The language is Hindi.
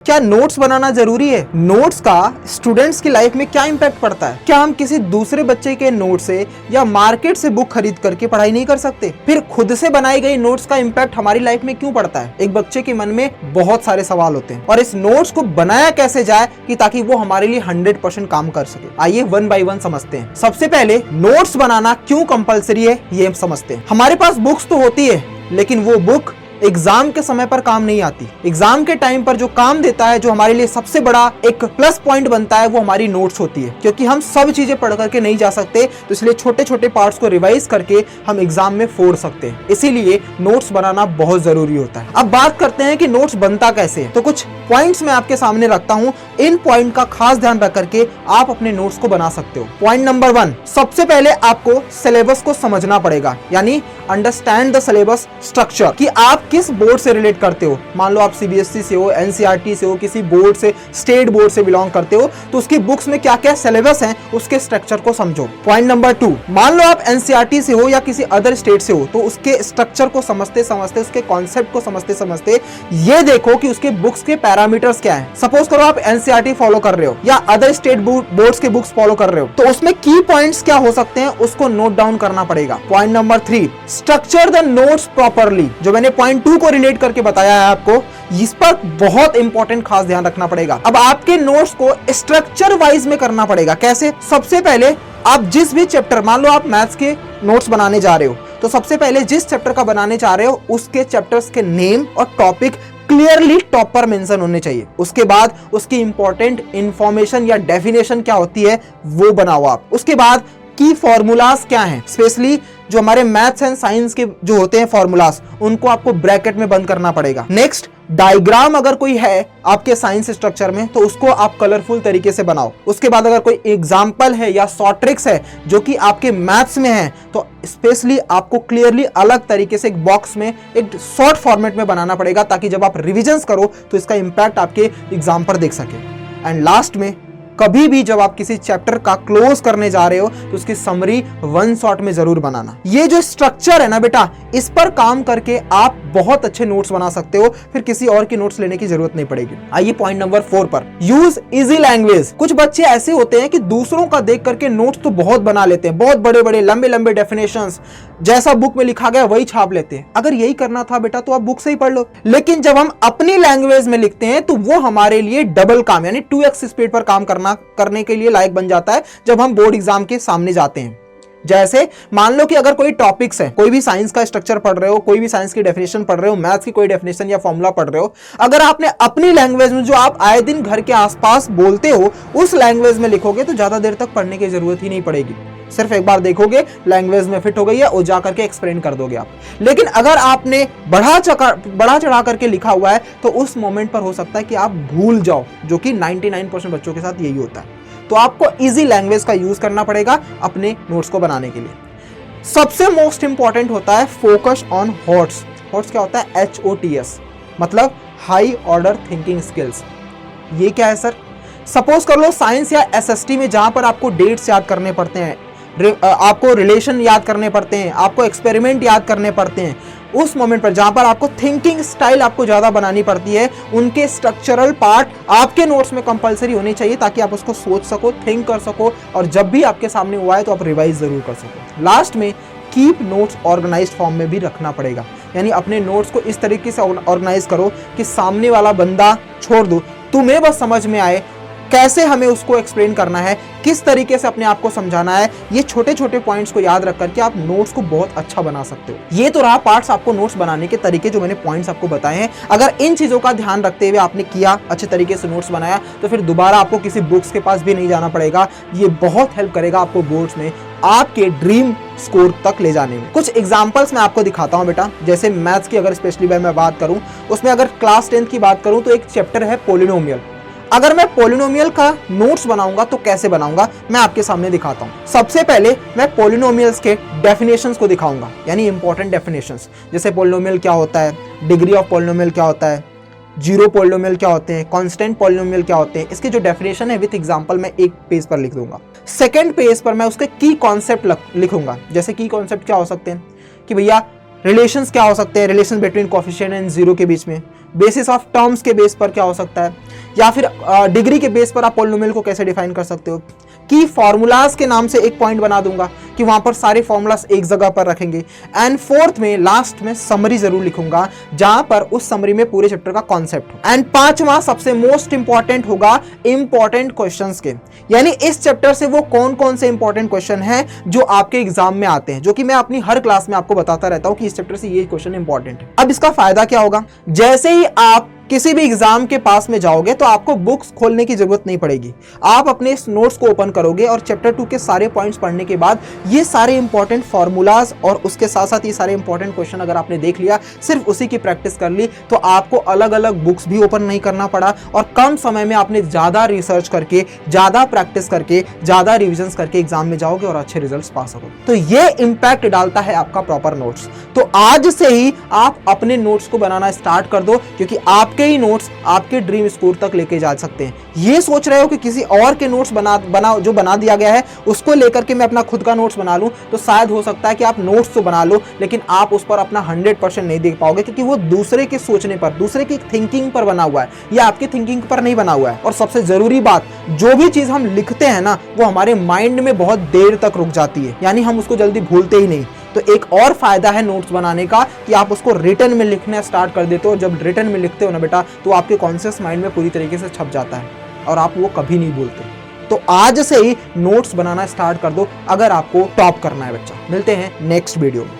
क्या नोट्स बनाना जरूरी है? नोट्स का स्टूडेंट्स की लाइफ में क्या इंपैक्ट पड़ता है? क्या हम किसी दूसरे बच्चे के नोट से या मार्केट से बुक खरीद करके पढ़ाई नहीं कर सकते? फिर खुद से बनाई गई नोट्स का इंपैक्ट हमारी लाइफ में क्यों पड़ता है? एक बच्चे के मन में बहुत सारे सवाल होते हैं और इस नोट्स को बनाया कैसे जाए कि ताकि वो हमारे लिए 100% काम कर सके। आइए वन बाय वन समझते हैं। सबसे पहले नोट्स बनाना क्यों कंपलसरी है ये हम समझते हैं। हमारे पास बुक्स तो होती है, लेकिन वो बुक एग्जाम के समय पर काम नहीं आती। एग्जाम के टाइम पर जो काम देता है, जो हमारे लिए सबसे बड़ा एक प्लस पॉइंट बनता है, वो हमारी नोट्स होती है। क्योंकि हम सब चीजें पढ़ करके नहीं जा सकते, तो इसलिए छोटे छोटे पार्ट्स को रिवाइज करके हम एग्जाम में फोड़ सकते हैं। इसीलिए नोट्स बनाना बहुत जरूरी होता है। अब बात करते हैं कि नोट्स बनता कैसे है। तो कुछ पॉइंट्स मैं आपके सामने रखता हूं, इन पॉइंट का खास ध्यान रख करके आप अपने नोट्स को बना सकते हो। पॉइंट नंबर 1, सबसे पहले आपको सिलेबस को समझना पड़ेगा, यानी अंडरस्टैंड द सिलेबस स्ट्रक्चर, कि आप किस बोर्ड से रिलेट करते हो। मान लो आप सीबीएसई से हो, एनसीईआरटी से हो, किसी बोर्ड से, स्टेट बोर्ड से बिलोंग करते हो, तो उसकी बुक्स में क्या क्या सिलेबस है उसके स्ट्रक्चर को समझो। पॉइंट नंबर 2, मान लो आप एनसीईआरटी से हो या किसी अदर स्टेट से हो, तो उसके स्ट्रक्चर को समझते समझते, उसके कॉन्सेप्ट को समझते समझते ये देखो कि उसके बुक्स के पैरामीटर्स क्या है। सपोज करो आप एनसीईआरटी फॉलो कर रहे हो या अदर स्टेट बोर्ड्स के बुक्स फॉलो कर रहे हो, तो उसमें की पॉइंट्स क्या हो सकते हैं उसको नोट डाउन करना पड़ेगा। Point number 3, structure the notes properly. जो मैंने पॉइंट 2 को रिलेट करके बताया है आपको, इस पर बहुत इंपॉर्टेंट खास ध्यान रखना पड़ेगा। अब आपके नोट्स को स्ट्रक्चर वाइज में करना पड़ेगा। कैसे? सबसे पहले आप जिस भी चैप्टर, मान लो आप मैथ्स के नोट्स बनाने जा रहे हो, तो सबसे पहले जिस चैप्टर का बनाने जा रहे हो उसके चैप्टर्स के नेम और टॉपिक क्लियरली टॉप पर मेंशन होने चाहिए। उसके बाद उसकी इंपॉर्टेंट इंफॉर्मेशन या डेफिनेशन क्या होती है वो बनाओ आप। उसके बाद की फॉर्मूलाज क्या हैं, स्पेशली जो हमारे मैथ्स एंड साइंस के जो होते हैं फॉर्मूलाज, उनको आपको ब्रैकेट में बंद करना पड़ेगा। नेक्स्ट, डायग्राम अगर कोई है आपके साइंस स्ट्रक्चर में तो उसको आप कलरफुल तरीके से बनाओ। उसके बाद अगर कोई एग्जाम्पल है या शॉर्ट ट्रिक्स है जो कि आपके मैथ्स में है, तो स्पेशली आपको क्लियरली अलग तरीके से एक बॉक्स में, एक शॉर्ट फॉर्मेट में बनाना पड़ेगा, ताकि जब आप रिविजन्स करो तो इसका इंपैक्ट आपके एग्जाम पर देख सके। एंड लास्ट में, कभी भी जब आप किसी चैप्टर का क्लोज करने जा रहे हो तो उसकी समरी वन शॉट में जरूर बनाना। ये जो स्ट्रक्चर है ना बेटा, इस पर काम करके आप बहुत अच्छे नोट्स बना सकते हो, फिर किसी और की नोट्स लेने की जरूरत नहीं पड़ेगी। आइए पॉइंट नंबर 4 पर, यूज इजी लैंग्वेज। कुछ बच्चे ऐसे होते हैं कि दूसरों का देख करके नोट्स तो बहुत बना लेते हैं, बहुत बड़े बड़े लंबे लंबे डेफिनेशंस, जैसा बुक में लिखा गया वही छाप लेते हैं। अगर यही करना था बेटा तो आप बुक से ही पढ़ लो। लेकिन जब हम अपनी लैंग्वेज में लिखते हैं तो वो हमारे लिए डबल काम, यानी 2x स्पीड पर काम करने के लिए लायक बन जाता है जब हम बोर्ड एग्जाम के सामने जाते हैं। जैसे मान लो कि अगर कोई टॉपिक्स है, कोई भी साइंस का स्ट्रक्चर पढ़ रहे हो, कोई भी साइंस की डेफिनेशन पढ़ रहे हो, मैथ्स की कोई डेफिनेशन या फॉर्मूला पढ़ रहे हो, अगर आपने अपनी लैंग्वेज में, जो आप आए दिन घर के आसपास बोलते हो, उस लैंग्वेज में लिखोगे तो ज्यादा देर तक पढ़ने की जरूरत ही नहीं पड़ेगी। सिर्फ एक बार देखोगे लैंग्वेज में फिट हो गई है और जाकर के एक्सप्लेन कर दोगे आप। लेकिन अगर आपने बढ़ा चढ़ा करके लिखा हुआ है तो उस मोमेंट पर हो सकता है कि आप भूल जाओ, जो कि 99% बच्चों के साथ यही होता है। तो आपको इजी लैंग्वेज का यूज करना पड़ेगा अपने नोट्स को बनाने के लिए। सबसे मोस्ट इंपॉर्टेंट होता है फोकस ऑन हॉट्स। हॉट्स क्या होता है? HOTS, मतलब हाई ऑर्डर थिंकिंग स्किल्स। ये क्या है सर? सपोज कर लो साइंस या SST में, जहां पर आपको डेट्स याद करने पड़ते हैं, आपको रिलेशन याद करने पड़ते हैं, आपको एक्सपेरिमेंट याद करने पड़ते हैं, उस मोमेंट पर जहां पर आपको थिंकिंग स्टाइल आपको ज्यादा बनानी पड़ती है, उनके स्ट्रक्चरल पार्ट आपके नोट्स में कंपलसरी होनी चाहिए, ताकि आप उसको सोच सको, थिंक कर सको, और जब भी आपके सामने हुआ है तो आप रिवाइज जरूर कर सको। लास्ट में, कीप नोट्स ऑर्गेनाइज्ड फॉर्म में भी रखना पड़ेगा, यानी अपने नोट्स को इस तरीके से ऑर्गेनाइज करो कि सामने वाला बंदा छोड़ दो, तुम्हें बस समझ में आए कैसे हमें उसको एक्सप्लेन करना है, किस तरीके से अपने आप को समझाना है। ये छोटे छोटे पॉइंट्स को याद रख करके आप नोट्स को बहुत अच्छा बना सकते हो। ये तो रहा पार्ट्स आपको नोट्स बनाने के तरीके, जो मैंने पॉइंट्स आपको बताए हैं। अगर इन चीजों का ध्यान रखते हुए आपने किया, अच्छे तरीके से नोट्स बनाया, तो फिर दोबारा आपको किसी बुक्स के पास भी नहीं जाना पड़ेगा। ये बहुत हेल्प करेगा आपको बोर्ड्स में आपके ड्रीम स्कोर तक ले जाने में। कुछ एग्जांपल्स मैं आपको दिखाता हूं बेटा। जैसे मैथ्स की अगर स्पेशली मैं बात करूं, उसमें अगर क्लास 10th की बात करूं तो एक चैप्टर है पॉलिनोमियल। अगर मैं पॉलिनोमियल का नोट्स बनाऊंगा तो कैसे बनाऊंगा, मैं आपके सामने दिखाता हूं। सबसे पहले मैं पॉलिनोमियल्स के डेफिनेशंस को दिखाऊंगा, यानी इंपॉर्टेंट डेफिनेशंस, जैसे पॉलिनोमियल क्या होता है, डिग्री ऑफ पॉलिनोमियल क्या होता है, जीरो पॉलिनोमियल क्या होते हैं, कांस्टेंट पॉलिनोमियल क्या होते हैं। इसके जो डेफिनेशन है विद एग्जांपल मैं एक पेज पर लिख दूंगा। सेकंड पेज पर मैं उसके की कॉन्सेप्ट लिखूंगा। जैसे की कॉन्सेप्ट क्या हो सकते हैं कि भैया रिलेशंस क्या हो सकते हैं, relation between coefficient and zero के बीच में, बेसिस ऑफ टर्म्स के बेस पर क्या हो सकता है, या फिर डिग्री के बेस पर आप पॉलिनोमियल को कैसे डिफाइन कर सकते हो। की फॉर्मूलाज के नाम से एक पॉइंट बना दूंगा कि वहां पर सारे फॉर्मूलाज एक जगह पर रखेंगे। एंड फोर्थ में लास्ट में समरी जरूर लिखूंगा, जहां पर उस समरी में पूरे चैप्टर का कॉन्सेप्ट हो। एंड पांचवा सबसे मोस्ट इंपॉर्टेंट होगा इंपॉर्टेंट क्वेश्चंस के, यानी इस चैप्टर से वो कौन कौन से इंपॉर्टेंट क्वेश्चन हैं जो आपके एग्जाम में आते हैं, जो कि मैं अपनी हर क्लास में आपको बताता रहता हूं कि इस चैप्टर से ये क्वेश्चन इंपॉर्टेंट है। अब इसका फायदा क्या होगा, जैसे ही आप किसी भी एग्जाम के पास में जाओगे तो आपको बुक्स खोलने की जरूरत नहीं पड़ेगी। आप अपने इस नोट्स को ओपन करोगे और चैप्टर 2 के सारे पॉइंट्स पढ़ने के बाद ये सारे इंपॉर्टेंट फॉर्मूलाज और उसके साथ साथ ये सारे इंपॉर्टेंट क्वेश्चन अगर आपने देख लिया, सिर्फ उसी की प्रैक्टिस कर ली, तो आपको अलग अलग बुक्स भी ओपन नहीं करना पड़ा और कम समय में आपने ज्यादा रिसर्च करके, ज्यादा प्रैक्टिस करके, ज्यादा रिविजन करके एग्जाम में जाओगे और अच्छे रिजल्ट पा सकोगे। तो ये इंपैक्ट डालता है आपका प्रॉपर नोट्स। तो आज से ही आप अपने नोट्स को बनाना स्टार्ट कर दो, क्योंकि आपके ही नोट्स आपके ड्रीम स्कोर तक लेके जा सकते हैं। ये सोच रहे हो कि किसी और के नोट्स जो बना दिया गया है उसको लेकर के मैं अपना खुद का नोट्स बना लूं, तो शायद हो सकता है कि आप नोट्स तो बना लो लेकिन आप उस पर अपना 100% नहीं दे पाओगे, क्योंकि वो दूसरे के सोचने पर, दूसरे की थिंकिंग पर बना हुआ है, या आपकी थिंकिंग पर नहीं बना हुआ है। और सबसे जरूरी बात, जो भी चीज हम लिखते हैं ना, वो हमारे माइंड में बहुत देर तक रुक जाती है, यानी हम उसको जल्दी भूलते ही नहीं। तो एक और फायदा है नोट्स बनाने का कि आप उसको रिटन में लिखना स्टार्ट कर देते हो। जब रिटन में लिखते हो ना बेटा, तो आपके कॉन्शियस माइंड में पूरी तरीके से छप जाता है और आप वो कभी नहीं भूलते। तो आज से ही नोट्स बनाना स्टार्ट कर दो अगर आपको टॉप करना है बच्चा। मिलते हैं नेक्स्ट वीडियो में।